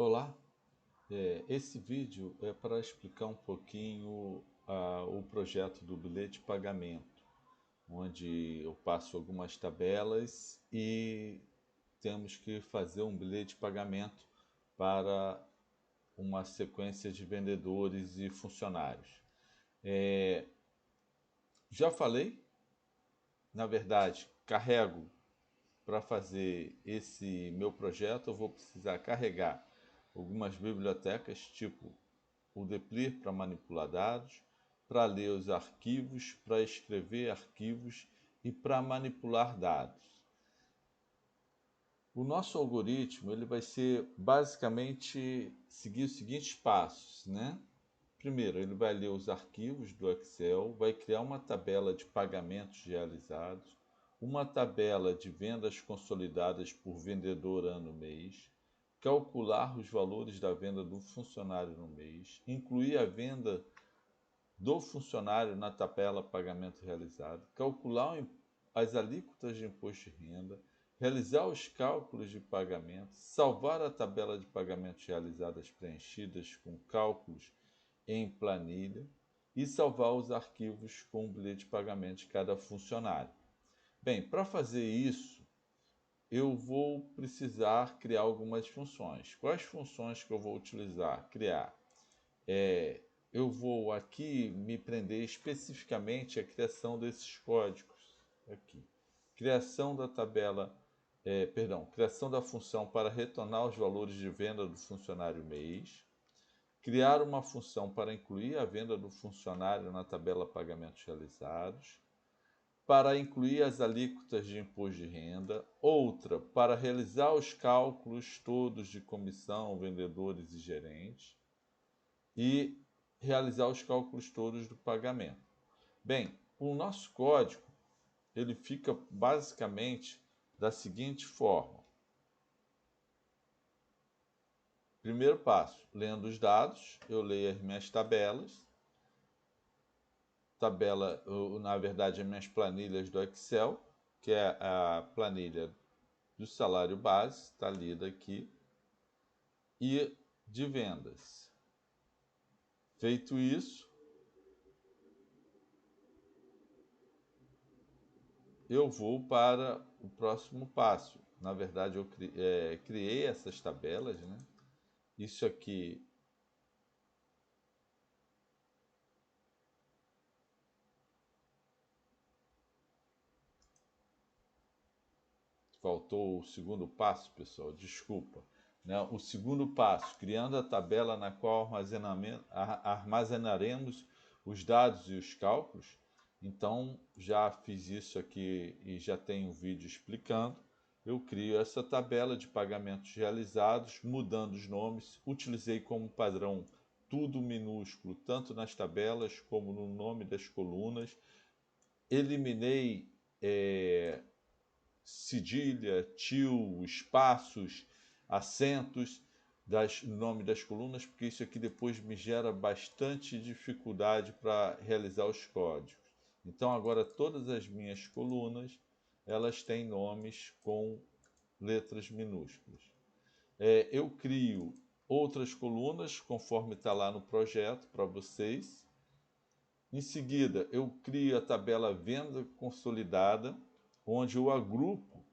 Olá, esse vídeo é para explicar um pouquinho o projeto do bilhete de pagamento, onde eu passo algumas tabelas e temos que fazer um bilhete de pagamento para uma sequência de vendedores e funcionários. Já falei, na verdade, carrego para fazer esse meu projeto, eu vou precisar carregar algumas bibliotecas, tipo o Deplir para manipular dados, para ler os arquivos, para escrever arquivos e para manipular dados. O nosso algoritmo ele vai ser basicamente seguir os seguintes passos, né? Primeiro, ele vai ler os arquivos do Excel, vai criar uma tabela de pagamentos realizados, uma tabela de vendas consolidadas por vendedor ano mês, calcular os valores da venda do funcionário no mês, incluir a venda do funcionário na tabela pagamento realizado, calcular as alíquotas de imposto de renda, realizar os cálculos de pagamento, salvar a tabela de pagamentos realizadas preenchidas com cálculos em planilha e salvar os arquivos com o bilhete de pagamento de cada funcionário. Bem, para fazer isso, eu vou precisar criar algumas funções. Quais funções que eu vou utilizar? Criar. Eu vou aqui me prender especificamente à criação desses códigos. Aqui. Criação da tabela, criação da função para retornar os valores de venda do funcionário mês. Criar uma função para incluir a venda do funcionário na tabela pagamentos realizados, para incluir as alíquotas de imposto de renda, outra para realizar os cálculos todos de comissão, vendedores e gerentes, e realizar os cálculos todos do pagamento. Bem, o nosso código ele fica basicamente da seguinte forma. Primeiro passo, lendo os dados, eu leio as minhas tabelas, na verdade, as minhas planilhas do Excel, que é a planilha do salário base, está lida aqui, e de vendas. Feito isso, eu vou para o próximo passo. Na verdade, eu criei essas tabelas, né? Isso aqui faltou o segundo passo, pessoal, desculpa. Né? O segundo passo, criando a tabela na qual armazenaremos os dados e os cálculos. Então, já fiz isso aqui e já tenho um vídeo explicando. Eu crio essa tabela de pagamentos realizados, mudando os nomes. Utilizei como padrão tudo minúsculo, tanto nas tabelas como no nome das colunas. Eliminei cedilha, tio, espaços, acentos, nome das colunas, porque isso aqui depois me gera bastante dificuldade para realizar os códigos. Então agora todas as minhas colunas elas têm nomes com letras minúsculas. Eu crio outras colunas conforme está lá no projeto para vocês. Em seguida, eu crio a tabela venda consolidada, onde eu agrupo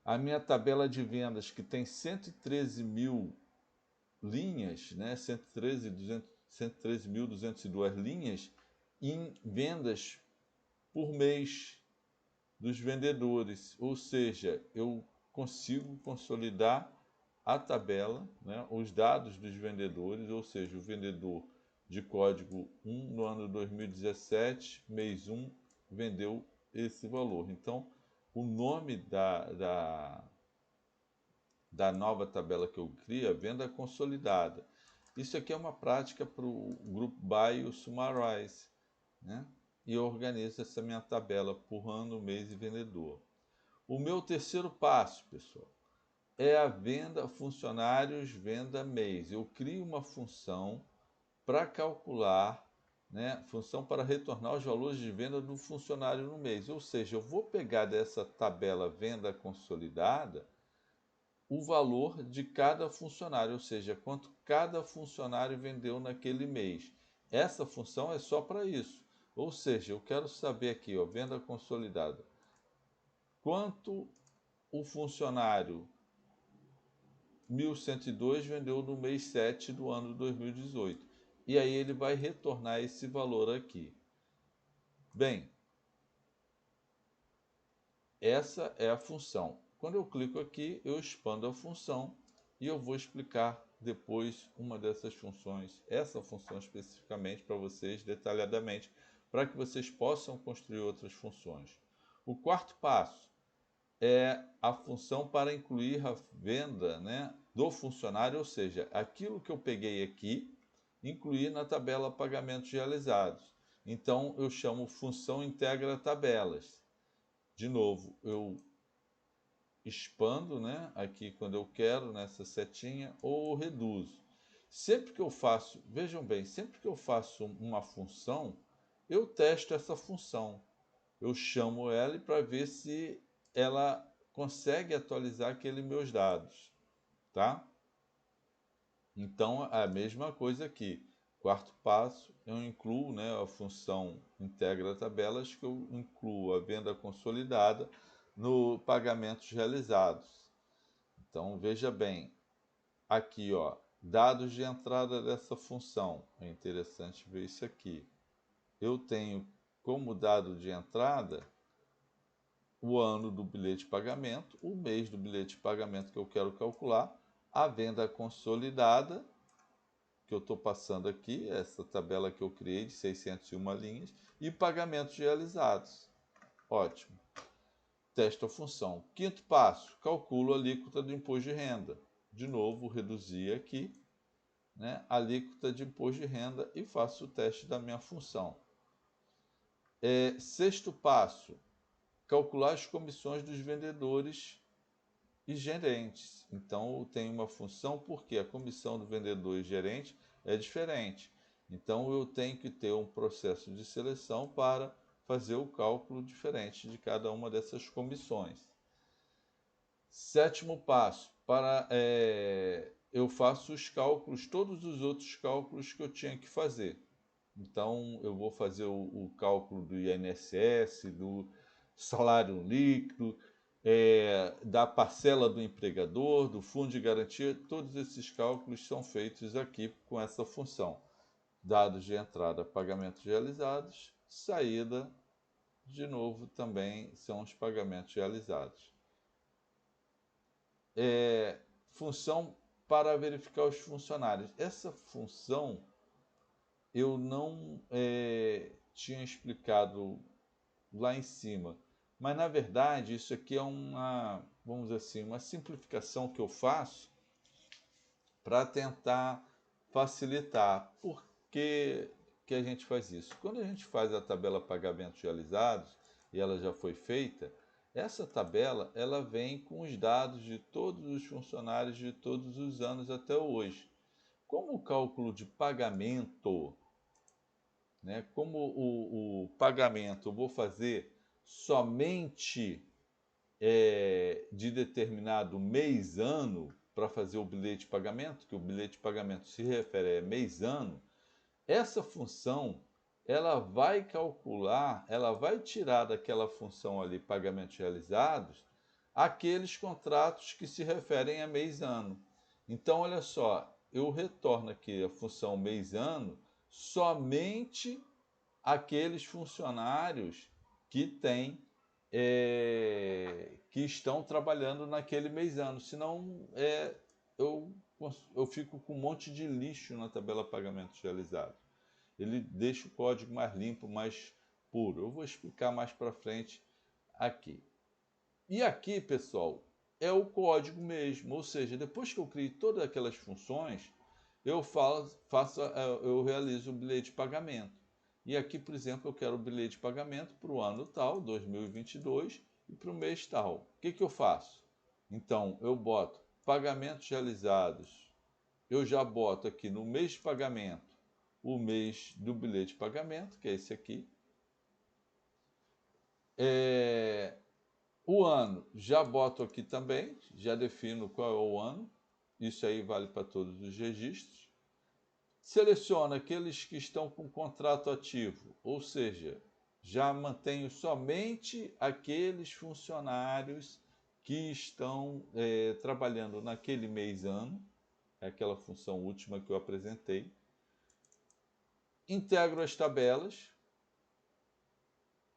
a minha tabela de vendas, que tem 113 mil linhas, né? 113.202 linhas, em vendas por mês dos vendedores. Ou seja, eu consigo consolidar a tabela, né? Os dados dos vendedores, ou seja, o vendedor de código 1 no ano 2017, mês 1, vendeu esse valor. Então, o nome da nova tabela que eu crio é venda consolidada. Isso aqui é uma prática para o grupo Buy e o Summarize, né? E eu organizo essa minha tabela por ano, mês e vendedor. O meu terceiro passo, pessoal, é a venda funcionários, venda mês. Eu crio uma função para calcular, né, função para retornar os valores de venda do funcionário no mês. Ou seja, eu vou pegar dessa tabela venda consolidada o valor de cada funcionário, ou seja, quanto cada funcionário vendeu naquele mês. Essa função é só para isso. Ou seja, eu quero saber aqui, ó, venda consolidada. Quanto o funcionário 1102 vendeu no mês 7 do ano de 2018. E aí ele vai retornar esse valor aqui. Bem, essa é a função. Quando eu clico aqui, eu expando a função e eu vou explicar depois uma dessas funções, essa função especificamente para vocês detalhadamente, para que vocês possam construir outras funções. O quarto passo é a função para incluir a venda, né, do funcionário, ou seja, aquilo que eu peguei aqui, incluir na tabela pagamentos realizados. Então eu chamo função integra tabelas. De novo, eu expando, né, aqui quando eu quero, nessa setinha, ou reduzo. Sempre que eu faço, vejam bem, sempre que eu faço uma função, eu testo essa função. Eu chamo ela para ver se ela consegue atualizar aqueles meus dados, tá? Então, a mesma coisa aqui. Quarto passo, eu incluo, né, a função integra tabelas, que eu incluo a venda consolidada no pagamentos realizados. Então, veja bem, aqui, ó, dados de entrada dessa função. É interessante ver isso aqui. Eu tenho como dado de entrada o ano do bilhete de pagamento, o mês do bilhete de pagamento que eu quero calcular, a venda consolidada, que eu estou passando aqui, essa tabela que eu criei de 601 linhas, e pagamentos realizados. Ótimo. Testo a função. Quinto passo, calculo a alíquota do imposto de renda. De novo, reduzir aqui, né, a alíquota de imposto de renda e faço o teste da minha função. Sexto passo, calcular as comissões dos vendedores e gerentes. Então, eu tenho uma função porque a comissão do vendedor e gerente é diferente. Então, eu tenho que ter um processo de seleção para fazer o cálculo diferente de cada uma dessas comissões. Sétimo passo, eu faço os cálculos, todos os outros cálculos que eu tinha que fazer. Então, eu vou fazer o cálculo do INSS, do salário líquido, da parcela do empregador, do fundo de garantia. Todos esses cálculos são feitos aqui com essa função. Dados de entrada, pagamentos realizados, saída, de novo, também são os pagamentos realizados. Função para verificar os funcionários. Essa função eu não tinha explicado lá em cima, mas na verdade isso aqui é uma, vamos dizer assim, uma simplificação que eu faço para tentar facilitar. Por que a gente faz isso? Quando a gente faz a tabela pagamentos realizados e ela já foi feita, essa tabela ela vem com os dados de todos os funcionários de todos os anos até hoje. Como o cálculo de pagamento, né, como o pagamento eu vou fazer somente de determinado mês-ano para fazer o bilhete de pagamento, que o bilhete de pagamento se refere a mês-ano, essa função ela vai calcular, ela vai tirar daquela função ali, pagamentos realizados, aqueles contratos que se referem a mês-ano. Então, olha só, eu retorno aqui a função mês-ano somente aqueles funcionários que têm que estão trabalhando naquele mês-ano. Senão, eu, eu fico com um monte de lixo na tabela pagamentos realizados. Ele deixa o código mais limpo, mais puro. Eu vou explicar mais para frente aqui. E aqui, pessoal, é o código mesmo, ou seja, depois que eu crio todas aquelas funções, eu realizo o bilhete de pagamento. E aqui, por exemplo, eu quero o bilhete de pagamento para o ano tal, 2022, e para o mês tal. O que eu faço? Então, eu boto pagamentos realizados. Eu já boto aqui no mês de pagamento o mês do bilhete de pagamento, que é esse aqui. O ano, já boto aqui também, já defino qual é o ano. Isso aí vale para todos os registros. Seleciono aqueles que estão com contrato ativo, ou seja, já mantenho somente aqueles funcionários que estão trabalhando naquele mês-ano, é aquela função última que eu apresentei. Integro as tabelas,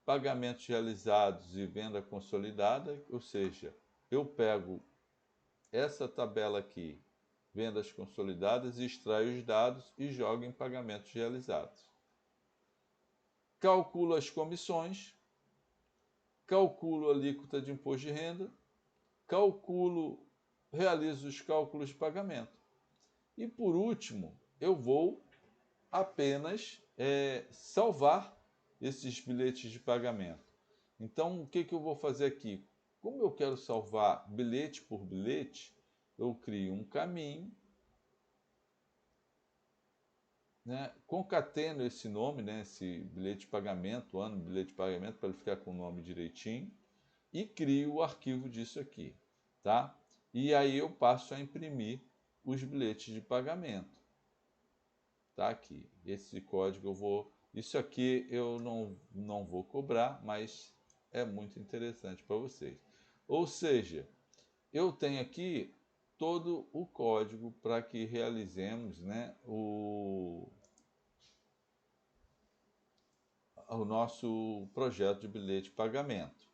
pagamentos realizados e venda consolidada, ou seja, eu pego essa tabela aqui, vendas consolidadas, extraio os dados e jogo em pagamentos realizados. Calculo as comissões, calculo a alíquota de imposto de renda, realizo os cálculos de pagamento. E por último, eu vou apenas salvar esses bilhetes de pagamento. Então, o que eu vou fazer aqui? Como eu quero salvar bilhete por bilhete, eu crio um caminho, né, concateno esse nome, né, esse bilhete de pagamento, ano bilhete de pagamento, para ele ficar com o nome direitinho, e crio o arquivo disso aqui, tá? E aí eu passo a imprimir os bilhetes de pagamento. Tá aqui. Esse código eu vou... Isso aqui eu não vou cobrar, mas é muito interessante para vocês. Ou seja, eu tenho aqui todo o código para que realizemos, né, o nosso projeto de bilhete de pagamento.